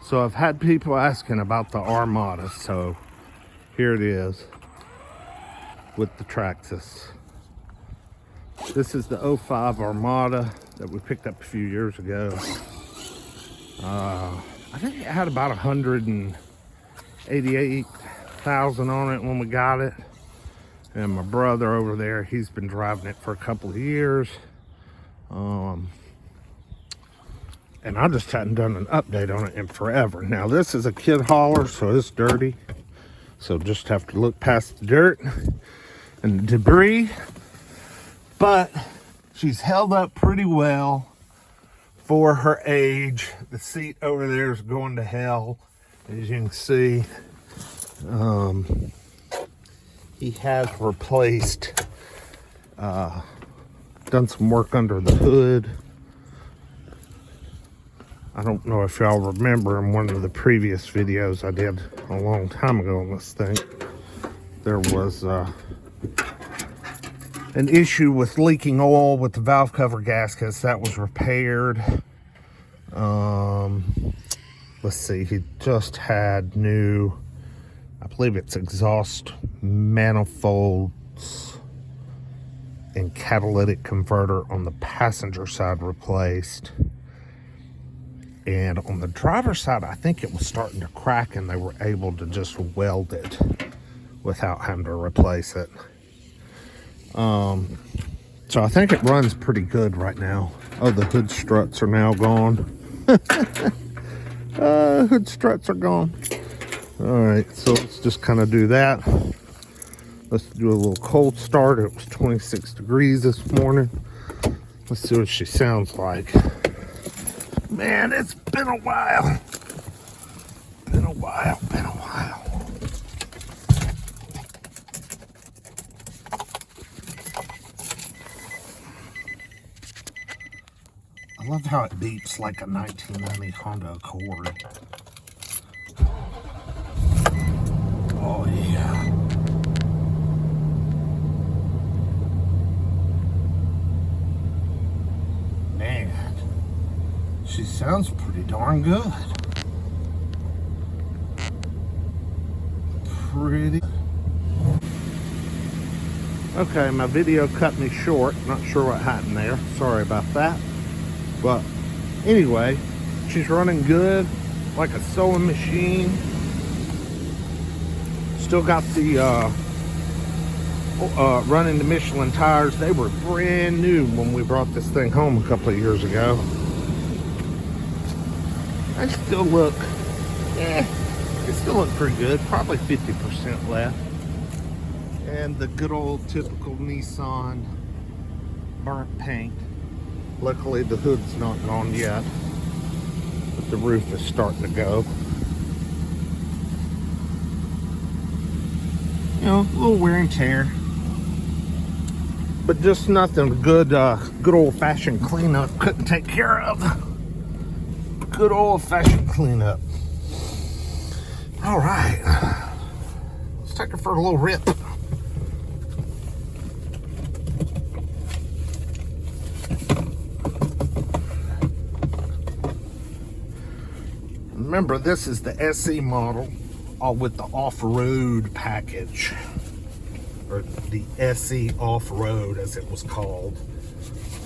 So I've had people asking about the Armada, so here it is with the Traxxas. This is the 05 Armada that we picked up a few years ago. I think it had about 188,000 on it when we got it. And my brother over there, he's been driving it for a couple of years. And I just hadn't done an update on it in forever. Now this is a kid hauler, so it's dirty. So just have to look past the dirt and the debris. But she's held up pretty well for her age. The seat over there is going to hell, as you can see. He has replaced, done some work under the hood. I don't know if y'all remember in one of the previous videos I did a long time ago on this thing, there was an issue with leaking oil with the valve cover gaskets. That was repaired. Let's see, he just had new, I believe it's exhaust manifolds and catalytic converter on the passenger side replaced. And on the driver's side, I think it was starting to crack and they were able to just weld it without having to replace it. So I think it runs pretty good right now. Oh, the hood struts are now gone. Hood struts are gone. All right, so let's just kind of do that. Let's do a little cold start. It was 26 degrees this morning. Let's see what she sounds like. Man, it's been a while. Been a while. I love how it beeps like a 1990 Honda Accord. Oh, yeah. Man, she sounds pretty darn good. Pretty. Okay, my video cut me short. Not sure what happened there. Sorry about that. But anyway, she's running good, like a sewing machine. Still got the running the Michelin tires. They were brand new when we brought this thing home a couple of years ago. They still look, they still look pretty good. Probably 50% left. And the good old typical Nissan burnt paint. Luckily the hood's not gone yet, but the roof is starting to go. You know, a little wear and tear, but just nothing good. Good old-fashioned cleanup couldn't take care of. Good old-fashioned cleanup. All right, let's take her for a little rip. Remember, this is the SE model, all with the off-road package, or the SE off-road as it was called.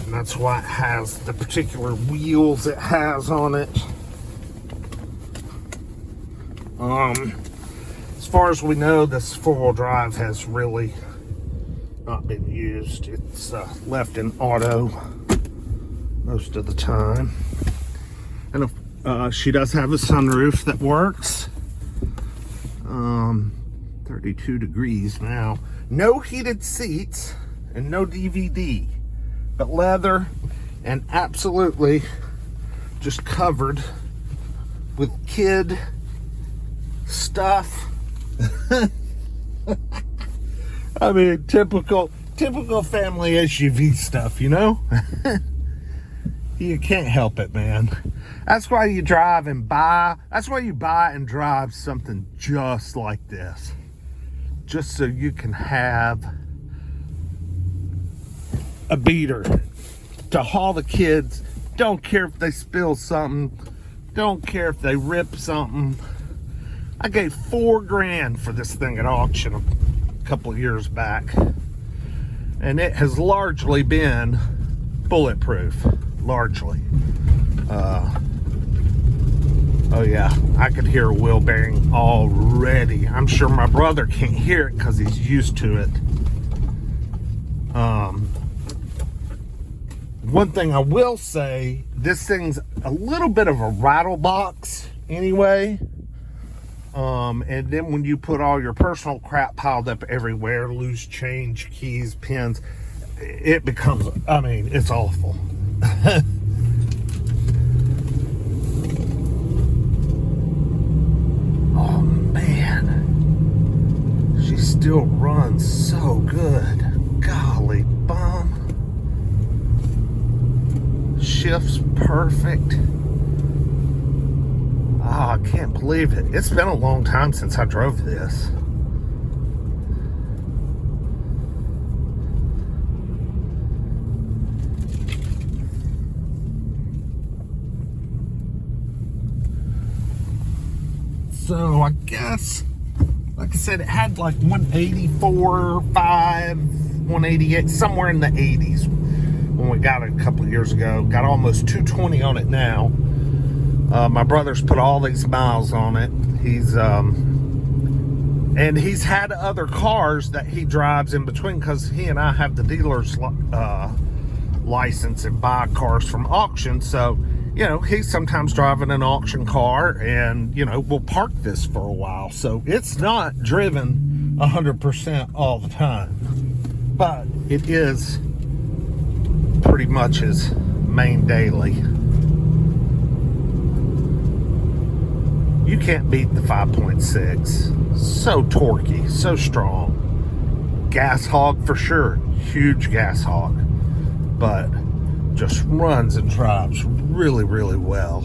And that's why it has the particular wheels it has on it. As far as we know, this four-wheel drive has really not been used. It's left in auto most of the time. And she does have a sunroof that works. 32 degrees now. No heated seats and no DVD, but leather and absolutely just covered with kid stuff. I mean, typical family SUV stuff, you know? You can't help it, man. That's why you drive and buy. That's why you buy and drive something just like this. Just so you can have a beater to haul the kids. Don't care if they spill something. Don't care if they rip something. I gave $4 grand for this thing at auction a couple of years back. And it has largely been bulletproof. Largely. Oh yeah, I could hear a wheel bearing already. I'm sure my brother can't hear it because he's used to it. One thing I will say, this thing's a little bit of a rattle box anyway. And then when you put all your personal crap piled up everywhere, loose change, keys, pins, it becomes, I mean, it's awful. Oh man, she still runs so good. Golly bum. Shifts perfect. Oh, I can't believe it. It's been a long time since I drove this. So I guess, like I said, it had like 184, 5, 188, somewhere in the 80s when we got it a couple of years ago. Got almost 220 on it now. My brother's put all these miles on it. And he's had other cars that he drives in between because he and I have the dealer's license and buy cars from auction. So, you know, he's sometimes driving an auction car and, you know, we'll park this for a while. So it's not driven 100% all the time, but it is pretty much his main daily. You can't beat the 5.6. So torquey, so strong. Gas hog for sure. Huge gas hog. But just runs and drives really, really well.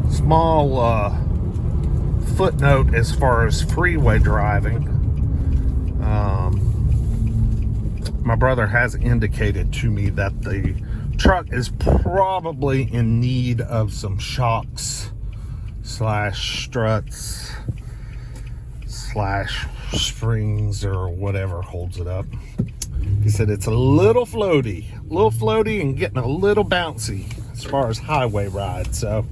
Small footnote as far as freeway driving. My brother has indicated to me that the truck is probably in need of some shocks slash struts slash springs or whatever holds it up. He said it's a little floaty and getting a little bouncy as far as highway rides. So,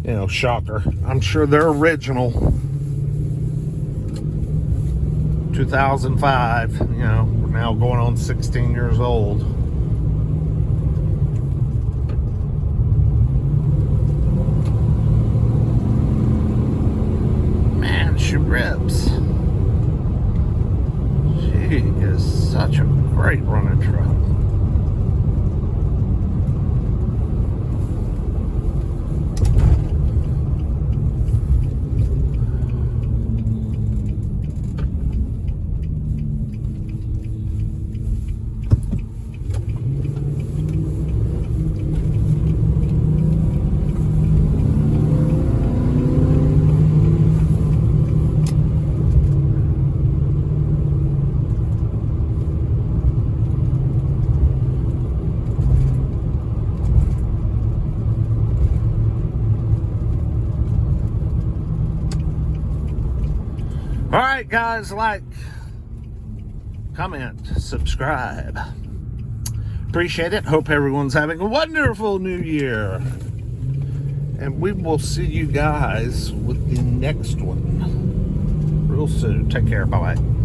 you know, shocker. I'm sure they're original. 2005, you know, we're now going on 16 years old. Man, she rips. She is such a great running truck. All right, guys, like, comment, subscribe. Appreciate it. Hope everyone's having a wonderful new year. And we will see you guys with the next one real soon. Take care. Bye-bye.